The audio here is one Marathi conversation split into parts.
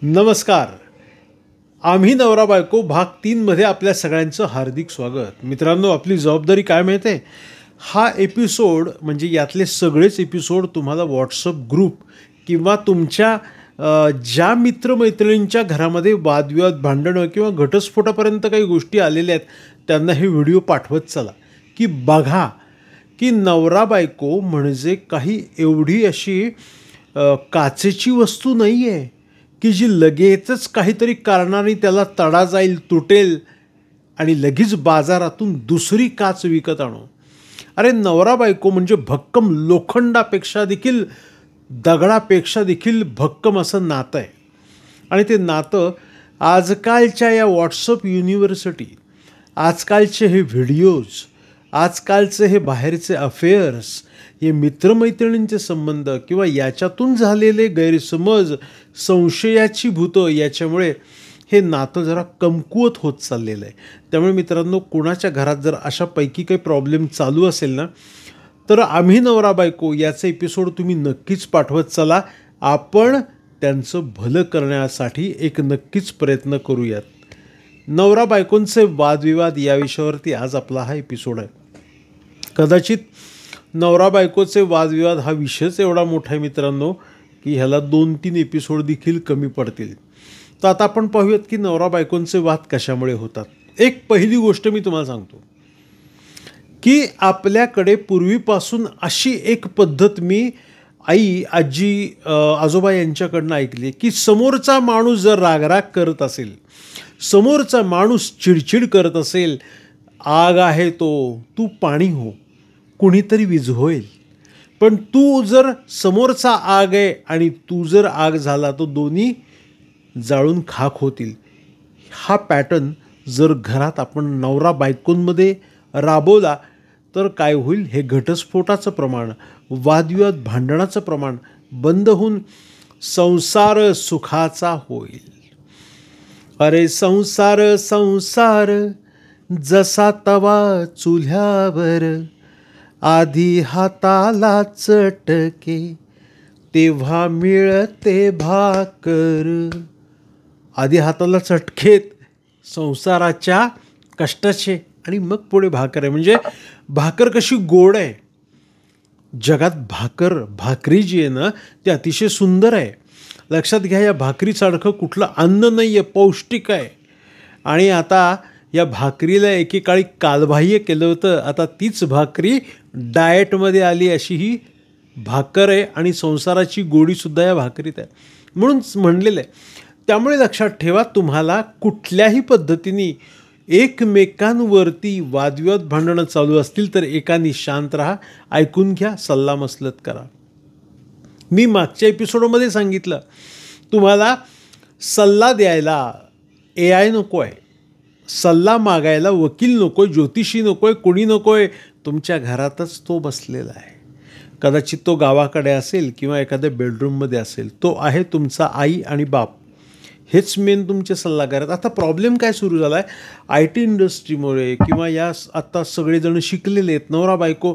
नमस्कार. आम्ही नवरा बायको भाग 3 मध्ये आपल्या सगळ्यांचं हार्दिक स्वागत. मित्रांनो, आपली जबाबदारी काय माहिती आहे? हा एपिसोड म्हणजे यातले सगळेच एपिसोड तुम्हाला व्हॉट्सअप ग्रुप किंवा तुमच्या ज्या मित्रमैत्रिणींच्या घरामध्ये वादविवाद, भांडणं किंवा घटस्फोटापर्यंत काही गोष्टी आलेल्या आहेत त्यांना हे व्हिडिओ पाठवत चला, की बघा की नवरा बायको म्हणजे काही एवढी अशी काचेची वस्तू नाही आहे की जी लगेचच काहीतरी कारणाने त्याला तडा जाईल, तुटेल आणि लगेच बाजारातून दुसरी काच विकत आणू. अरे नवरा बायको म्हणजे भक्कम लोखंडापेक्षा देखील, दगडापेक्षा देखील भक्कम असं नातं आहे. आणि ते नातं आजकालच्या या व्हॉट्सअप युनिव्हर्सिटी, आजकालचे हे व्हिडिओज, आजकालचे हे बाहेरचे अफेअर्स, हे मित्रमैत्रिणींचे संबंध किंवा याच्यातून झालेले गैरसमज, संशयाची भूतं, याच्यामुळे हे नातं जरा कमकुवत होत चाललेलं आहे. त्यामुळे मित्रांनो, कोणाच्या घरात जर अशापैकी काही प्रॉब्लेम चालू असेल ना, तर आम्ही नवरा बायको याचा एपिसोड तुम्ही नक्कीच पाठवत चला. आपण त्यांचं भलं करण्यासाठी एक नक्कीच प्रयत्न करूयात. नवरा बायकोंचे वादविवाद या विषयावरती आज आपला हा एपिसोड आहे. कदाचित नवरा बायकोचे वादविवाद हा विषयच एवढा मोठा आहे मित्रांनो, की ह्याला 2-3 एपिसोड देखील कमी पडतील. तर आता आपण पाहूयात की नवरा बायकोंचे वाद कशामुळे होतात. एक पहिली गोष्ट मी तुम्हाला सांगतो की आपल्याकडे पूर्वीपासून अशी एक पद्धत मी आई, आजी, आजोबा यांच्याकडनं ऐकली की समोरचा माणूस जर रागराग करत असेल, समोरचा माणूस चिडचिड करत असेल, आग आहे तो, तू पाणी हो, कुणीतरी विझवईल. पण तू जर समोरचा आग आहे आणि तू जर आग झाला तर दोन्ही जाळून खाक होतील. हा पॅटर्न जर घरात आपण नवरा बायकोंमध्ये राबवला तर काय होईल? हे घटस्फोटाचं प्रमाण, वादविवाद, भांडणाचं प्रमाण बंद होऊन संसार सुखाचा होईल. अरे संसार संसार जसा तवा चुल्ह्यावर, आधी हाताला चटके तेव्हा मिळते भाकर. आधी हाताला चटकेत संसाराच्या कष्टाचे आणि मग पुढे भाकर आहे. म्हणजे भाकर कशी गोड आहे. जगात भाकरी जी आहे ना ती अतिशय सुंदर आहे. लक्षात घ्या, या भाकरीसारखं कुठलं अन्न नाही आहे, पौष्टिक आहे. आणि आता या भाकरीला एकेकाळी कालबाह्य केलं होतं, आता तीच भाकरी डाएटमध्ये आली, अशी ही भाकर आहे. आणि संसाराची गोडीसुद्धा या भाकरीत आहे म्हणून म्हणलेलं आहे. त्यामुळे लक्षात ठेवा, तुम्हाला कुठल्याही पद्धतीने एकमेकांवरती वादविवाद, भांडणं चालू असतील तर एकाने शांत राहा, ऐकून घ्या, सल्लामसलत करा. मी मागच्या एपिसोडमध्ये सांगितलं, तुम्हाला सल्ला द्यायला AI नको आहे, सल्ला मागायला वकील नको आहे, ज्योतिषी नको आहे, कोणी नको आहे. तुमच्या घरातच तो बसलेला आहे. कदाचित तो गावाकडे असेल किंवा एखाद्या बेडरूममध्ये असेल. तो आहे तुमचा आई आणि बाप. हेच मेन तुमचे सल्लागार आहेत. आता प्रॉब्लेम काय सुरू झाला आहे, IT इंडस्ट्रीमुळे किंवा या आता सगळेजण शिकलेले आहेत, नवरा बायको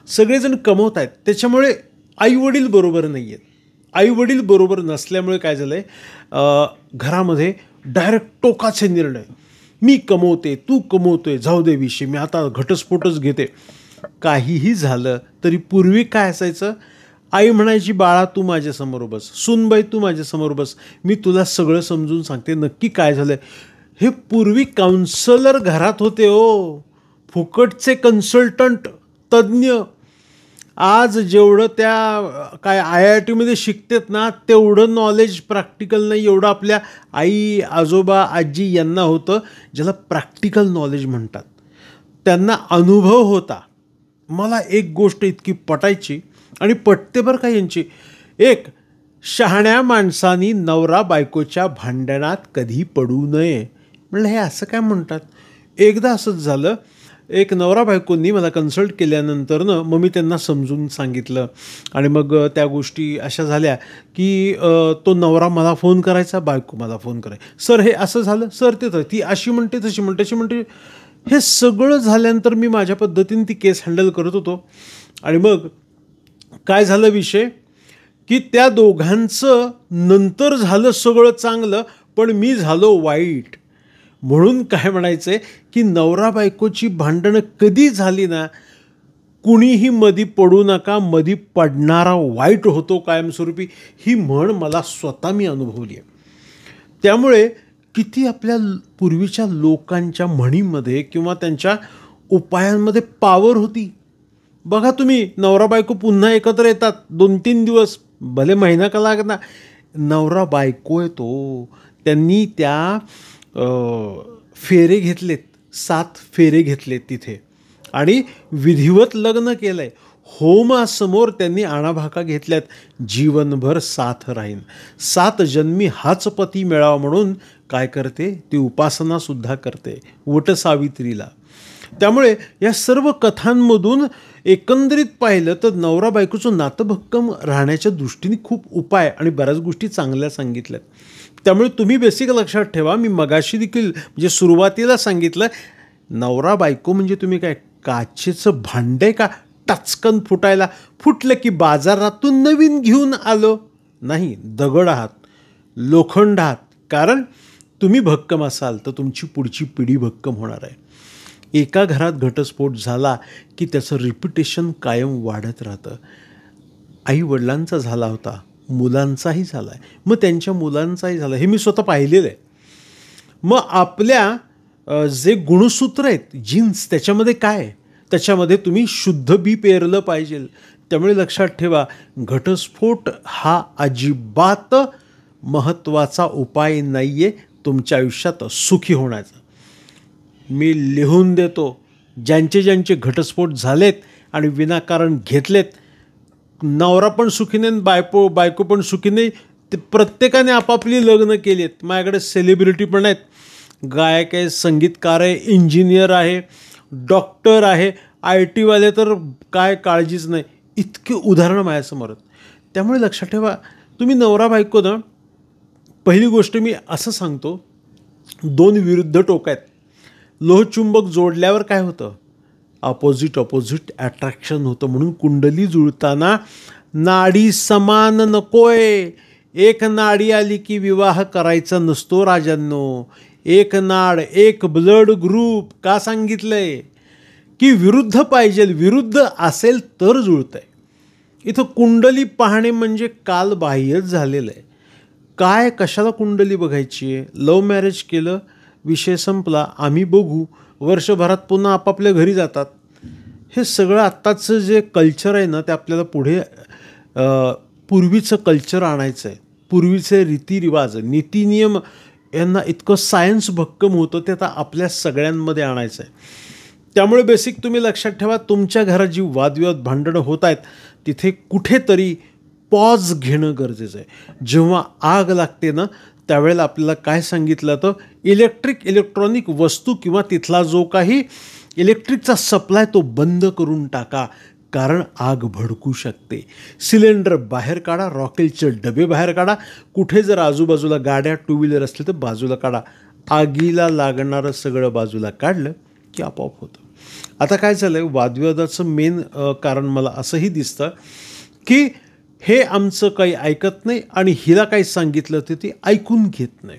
सगळेजण कमवत आहेत, त्याच्यामुळे आईवडील बरोबर नाही आहेत. आईवडील बरोबर नसल्यामुळे काय झालं आहे, घरामध्ये डायरेक्ट टोकाचे निर्णय. मी कमवते, तू कमवतोय, जाऊ दे विषय, मी आता घटस्फोटच घेते. काहीही झालं तरी पूर्वी काय असायचं, आई म्हणायची, बाळा तू माझ्यासमोर बस, सूनबाई तू माझ्यासमोर बस, मी तुला सगळं समजून सांगते नक्की काय झालं. हे पूर्वी काउन्सलर घरात होते हो, फुकटचे कन्सल्टंट, तज्ज्ञ. आज जेवढं त्या काय IIT शिकतात ना तेवढं नॉलेज प्रॅक्टिकल नाही, एवढं आपल्या आई, आजोबा, आजी यांना होतं, ज्याला प्रॅक्टिकल नॉलेज म्हणतात. त्यांना अनुभव होता. मला एक गोष्ट इतकी पटायची आणि पटते बरं का यांची, एक शहाण्या माणसानी नवरा बायकोच्या भांडणात कधी पडू नये. म्हणलं हे असं काय म्हणतात. एकदा असंच झालं, एक नवरा बायकोंनी मला कन्सल्ट केल्यानंतर मग मी त्यांना समजून सांगितलं आणि मग त्या गोष्टी अशा झाल्या की तो नवरा मला फोन करायचा, बायको मला फोन करायचा, सर हे असं झालं, सर ते ती अशी म्हणते, तशी म्हणते, अशी म्हणते. हे सगळं झाल्यानंतर मी माझ्या पद्धतीने ती केस हँडल करत होतो. आणि मग काय झालं विषय की त्या दोघांचं नंतर झालं सगळं चांगलं, पण मी झालो वाईट. म्हणून काय म्हणायचं आहे की नवरा बायकोची भांडणं कधी झाली ना, कुणीही मधी पडू नका, मधी पडणारा वाईट होतो कायमस्वरूपी. ही म्हण मला स्वतः मी अनुभवली आहे. त्यामुळे किती आपल्या पूर्वीच्या लोकांच्या म्हणीमध्ये किंवा त्यांच्या उपायांमध्ये पॉवर होती. बघा तुम्ही, नवरा बायको पुन्हा एकत्र येतात 2-3 दिवस, भले महिना का लागना, नवरा बायको येतो. त्यांनी त्या फेरे घेतलेत, 7 फेरे घेतलेत तिथे आणि विधिवत लग्न केलं आहे. होमासमोर त्यांनी आणाभाका घेतल्यात, जीवनभर साथ राहीन, 7 जन्मी हाच पती मिळावा म्हणून काय करते ती, उपासनासुद्धा करते वटसावित्रीला. त्यामुळे या सर्व कथांमधून एकंदरीत पाहिलं तर नवरा बायकोचं नातं भक्कम राहण्याच्या दृष्टीने खूप उपाय आणि बऱ्याच गोष्टी चांगल्या सांगितल्यात. त्यामुळे तुम्ही बेसिक लक्षात ठेवा, मी मगाशी देखील म्हणजे सुरुवातीला सांगितलं, नवरा बायको म्हणजे तुम्ही काय काचेचं भांडे का टचकन फुटायला, फुटलं की बाजारातून नवीन घेऊन आलो नाही, दगड आहात, लोखंड आहात. कारण तुम्ही भक्कम असाल तर तुमची पुढची पिढी भक्कम होणार आहे. एका घरात घटस्फोट झाला की त्याचं रिपिटेशन कायम वाढत राहतं. आई वडिलांचा झाला होता, मुलांचाही झाला आहे, मग त्यांच्या मुलांचाही झाला, हे मी स्वतः पाहिलेलं आहे. मग आपल्या जे गुणसूत्र आहेत, जीन्स, त्याच्यामध्ये काय आहे, त्याच्यामध्ये तुम्ही शुद्ध बी पेरलं पाहिजे. त्यामुळे लक्षात ठेवा, घटस्फोट हा अजिबात महत्त्वाचा उपाय नाही आहे तुमच्या आयुष्यात सुखी होण्याचा. मी लिहून देतो, ज्यांचे ज्यांचे घटस्फोट झालेत आणि विनाकारण घेतलेत, नवरा पण सुखी नाही, बायको पण सुखी नाही, ते प्रत्येकाने आपापली लग्न केली आहेत. माझ्याकडे सेलिब्रिटी पण आहेत, गायक आहे, संगीतकार आहे, इंजिनियर आहे, डॉक्टर आहे, IT वाले तर काय काळजीच नाही, इतके उदाहरणं माझ्यासमोर आहेत. त्यामुळे लक्षात ठेवा, तुम्ही नवरा बायको ना, पहिली गोष्ट मी असं सांगतो, 2 विरुद्ध टोक आहेत. लोहचुंबक जोडल्यावर काय होतं, अपोजिट अट्रॅक्शन होतं. म्हणून कुंडली जुळताना नाडी समान नकोय. एक नाडी आली की विवाह करायचा नसतो राजांनो. एक नाड, एक ब्लड ग्रुप. का सांगितलंय की विरुद्ध पाहिजे, विरुद्ध असेल तर जुळतंय. इथं कुंडली पाहणे म्हणजे कालबाह्यच झालेलं आहे. काय कशाला कुंडली बघायची आहे, लव्ह मॅरेज केलं, विषय संपला, आम्ही बघू, वर्षभरात पुन्हा आपापल्या घरी जातात. हे सगळं आत्ताचं जे कल्चर आहे ना, ते आपल्याला पुढे पूर्वीचं कल्चर आणायचं आहे. पूर्वीचे रीतिरिवाज, नीतिनियम यांना इतकं सायन्स भक्कम होतं, ते आता आपल्या सगळ्यांमध्ये आणायचं आहे. त्यामुळे बेसिक तुम्ही लक्षात ठेवा, तुमच्या घरात जी वादविवाद भांडणं होत आहेत तिथे कुठेतरी पॉज घेणं गरजेचं आहे. जेव्हा आग लागते ना, त्यावेळेला आपल्याला काय सांगितलं तर इलेक्ट्रॉनिक वस्तू किंवा तिथला जो काही इलेक्ट्रिकचा सप्लाय तो बंद करून टाका, कारण आग भडकू शकते. सिलेंडर बाहेर काढा, रॉकेलचे डबे बाहेर काढा, कुठे जर आजूबाजूला गाड्या 2 व्हीलर असले तर बाजूला काढा. आगीला लागणारं सगळं बाजूला काढलं की आपोआप होतं. आता काय झालं आहे, वादविवादाचं मेन कारण मला असंही दिसतं की हे आमचं काही ऐकत नाही आणि हिला काही सांगितलं तर ती ऐकून घेत नाही.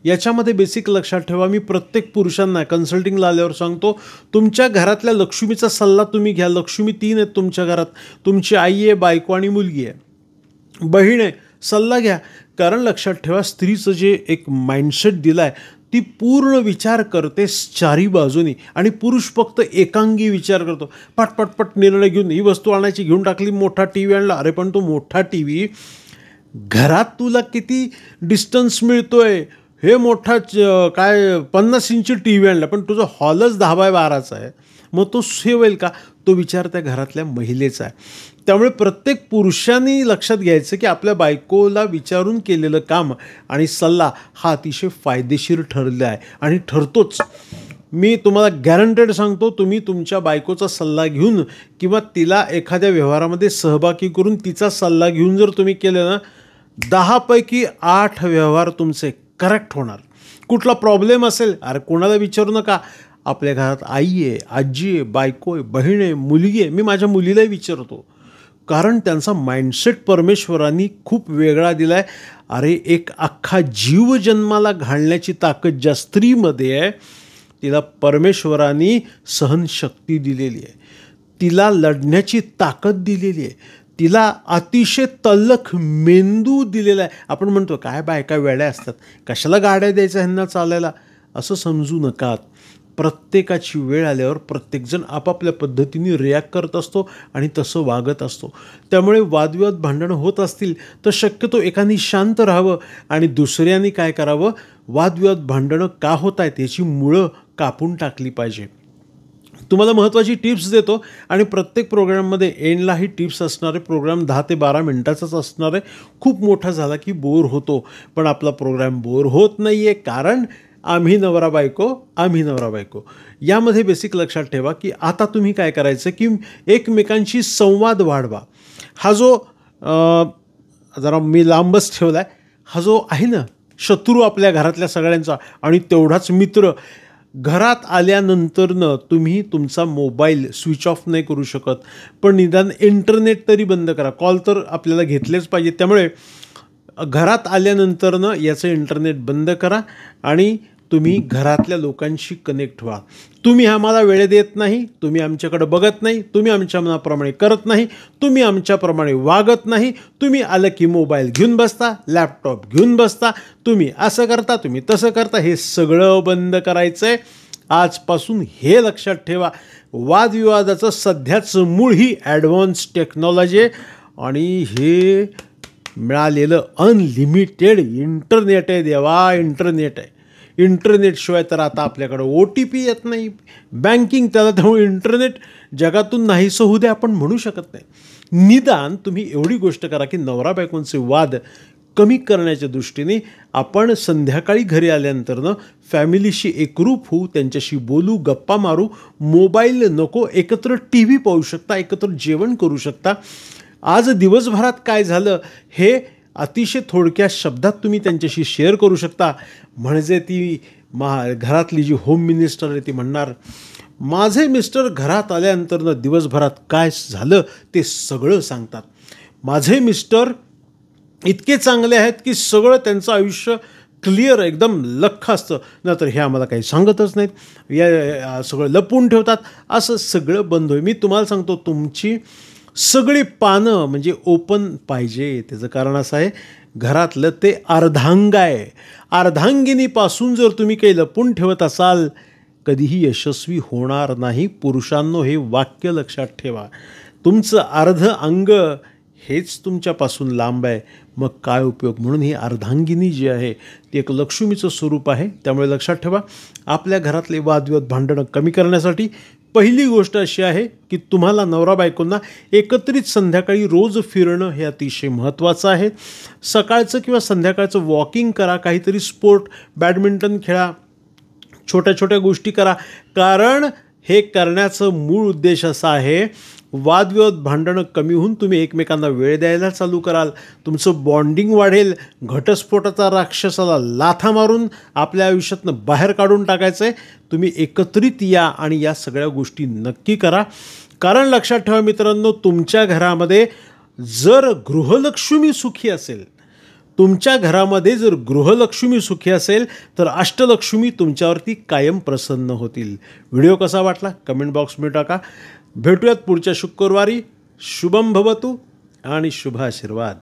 याच्यामध्ये बेसिक लक्षात ठेवा, मी प्रत्येक पुरुषांना कन्सल्टिंगला आल्यावर सांगतो, तुमच्या घरातल्या लक्ष्मीचा सल्ला तुम्ही घ्या. लक्ष्मी 3 आहेत तुमच्या घरात, तुमची आई आहे, बायको आणि मुलगी आहे, बहीण आहे. सल्ला घ्या, कारण लक्षात ठेवा, स्त्रीचं जे एक माइंडसेट दिला आहे ती पूर्ण विचार करते चारी बाजूनी आणि पुरुष फक्त एकांगी विचार करतो. पटपटपट निर्णय घेऊन ही वस्तू आणायची, घेऊन टाकली, मोठा टी व्ही आणला. अरे पण तो मोठा टी व्ही घरात तुला किती डिस्टन्स मिळतोय, हे मोठा काय 50 इंची टी व्ही आणला, पण तुझं हॉलच 10x12 आहे, मग तो सेव होईल का? तो विचार त्या घरातल्या महिलेचा आहे. त्यामुळे प्रत्येक पुरुषांनी लक्षात घ्यायचं की आपल्या बायकोला विचारून केलेलं काम आणि सल्ला हा अतिशय फायदेशीर ठरलेला आहे आणि ठरतोच. मी तुम्हाला गॅरंटेड सांगतो, तुम्ही तुमच्या बायकोचा सल्ला घेऊन किंवा तिला एखाद्या व्यवहारामध्ये सहभागी करून तिचा सल्ला घेऊन जर तुम्ही केलं ना, 10 पैकी 8 व्यवहार तुमचे करेक्ट होणार. कुठला प्रॉब्लेम असेल, अरे कोणाला विचारू नका. आपल्या घरात आई आहे, आजी आहे, बायको आहे, बहीण आहे, मुलगी आहे. मी माझ्या मुलीलाही विचारतो, कारण त्यांचा माइंडसेट परमेश्वरांनी खूप वेगळा दिला आहे. अरे, एक अख्खा जीव जन्माला घालण्याची ताकद ज्या स्त्रीमध्ये आहे, तिला परमेश्वरांनी सहनशक्ती दिलेली आहे, तिला लढण्याची ताकद दिलेली आहे, तिला अतिशय तल्लख मेंदू दिलेला आहे. आपण म्हणतो काय बायका वेड्या असतात, कशाला गाड्या द्यायच्या ह्यांना चालायला, असं समजू नका. प्रत्येकाची वेळ आल्यावर प्रत्येकजण आपापल्या पद्धतीने रिॲक्ट करत असतो आणि तसं वागत असतो. त्यामुळे वादविवाद भांडणं होत असतील तर शक्यतो एकाने शांत राहावं आणि दुसऱ्याने काय करावं, वादविवाद भांडणं का होत आहेत याची मुळं कापून टाकली पाहिजे. तुम्हाला महत्त्वाची टिप्स देतो आणि प्रत्येक प्रोग्राममध्ये एंडला ही टिप्स असणारे. प्रोग्राम 10 ते 12 मिनटाचाच असणार आहे. खूप मोठा झाला की बोर होतो, पण आपला प्रोग्राम बोर होत नाही आहे, कारण आम्ही नवरा बायको. यामध्ये बेसिक लक्षात ठेवा की आता तुम्ही काय करायचं की एकमेकांशी संवाद वाढवा. हा जो जरा मी लांबच ठेवला आहे, हा जो आहे ना शत्रू आपल्या घरातल्या सगळ्यांचा आणि तेवढाच मित्र, घरात आल्यानंतरनं तुम्ही तुमचा मोबाईल स्विच ऑफ नाही करू शकत, पण निदान इंटरनेट तरी बंद करा. कॉल तर आपल्याला घेतलेच पाहिजे. त्यामुळे घरात आल्यानंतरनं याचं इंटरनेट बंद करा आणि तुम्ही घरातल्या लोकांशी कनेक्ट व्हा. तुम्ही आम्हाला वेळ देत नाही, तुम्ही आमच्याकडे बघत नाही, तुम्ही आमच्या मनाप्रमाणे करत नाही, तुम्ही आमच्याप्रमाणे वागत नाही, तुम्ही आलं की मोबाईल घेऊन बसता, लॅपटॉप घेऊन बसता, तुम्ही असं करता, तुम्ही तसं करता. हे सगळं बंद करायचं आहे आजपासून. हे लक्षात ठेवा. वादविवादाचं सध्याचं मूळ ही ॲडव्हान्स टेक्नॉलॉजी आहे आणि हे मिळालेलं अनलिमिटेड इंटरनेट आहे. देवा, इंटरनेट आहे. इंटरनेटशिवाय तर आता आपल्याकडं OTP येत नाही, बँकिंग त्याला, त्यामुळे इंटरनेट जगातून नाहीसं होऊ दे आपण म्हणू शकत नाही. निदान तुम्ही एवढी गोष्ट करा की नवरा बायकोंचे वाद कमी करण्याच्या दृष्टीने आपण संध्याकाळी घरी आल्यानंतरनं फॅमिलीशी एकरूप होऊ, त्यांच्याशी बोलू, गप्पा मारू. मोबाईल नको, एकत्र TV पाहू शकता, एकत्र जेवण करू शकता. आज दिवसभरात काय झालं हे अतिशय थोडक्या शब्दात तुम्ही त्यांच्याशी शेअर करू शकता. म्हणजे ती घरातली जी होम मिनिस्टर आहे ती म्हणणार, माझे मिस्टर घरात आल्यानंतरनं दिवसभरात काय झालं ते सगळं सांगतात. माझे मिस्टर इतके चांगले आहेत की सगळं त्यांचं आयुष्य क्लिअर एकदम लख्ख असतं, नंतर हे आम्हाला काही सांगतच नाहीत, या सगळं लपवून ठेवतात. असं सगळं बंद होईल. मी तुम्हाला सांगतो, तुमची सगळी पानं म्हणजे ओपन पाहिजे. त्याचं कारण असं आहे, घरातलं ते अर्धांग आहे. अर्धांगिनीपासून जर तुम्ही काही लपून ठेवत असाल, कधीही यशस्वी होणार नाही. पुरुषांनो, हे वाक्य लक्षात ठेवा. तुमचं अर्ध अंग हेच तुमच्यापासून लांब आहे, मग काय उपयोग. म्हणून ही अर्धांगिनी जी आहे ती एक लक्ष्मीचं स्वरूप आहे. त्यामुळे लक्षात ठेवा, आपल्या घरातले वादविवाद भांडणं कमी करण्यासाठी पहिली गोष्ट अशी आहे की तुम्हाला नवरा बायकोंना एकत्रित संध्याकाळी रोज फिरणं हे अतिशय महत्त्वाचं आहे. सकाळचं किंवा संध्याकाळचं वॉकिंग करा, काहीतरी स्पोर्ट, बॅडमिंटन खेळा, छोट्या छोट्या गोष्टी करा. कारण हे करण्याचं मूळ उद्देश असा आहे, वादविवाद भांडणं कमी होऊन तुम्ही एकमेकांना वेळ द्यायला चालू कराल, तुमचं बॉन्डिंग वाढेल. घटस्फोटाचा राक्षसाला लाथा मारून आपल्या आयुष्यातनं बाहेर काढून टाकायचं आहे. तुम्ही एकत्रित या आणि या सगळ्या गोष्टी नक्की करा. कारण लक्षात ठेवा मित्रांनो, तुमच्या घरामध्ये जर गृहलक्ष्मी सुखी असेल, तुमच्या घरामध्ये जर गृहलक्ष्मी सुखी असेल तर अष्टलक्ष्मी तुमच्यावरती कायम प्रसन्न होतील. व्हिडिओ कसा वाटला कमेंट बॉक्समध्ये टाका. भेटूयात पुढच्या शुक्रवारी. शुभम भवतु आणि शुभ आशीर्वाद.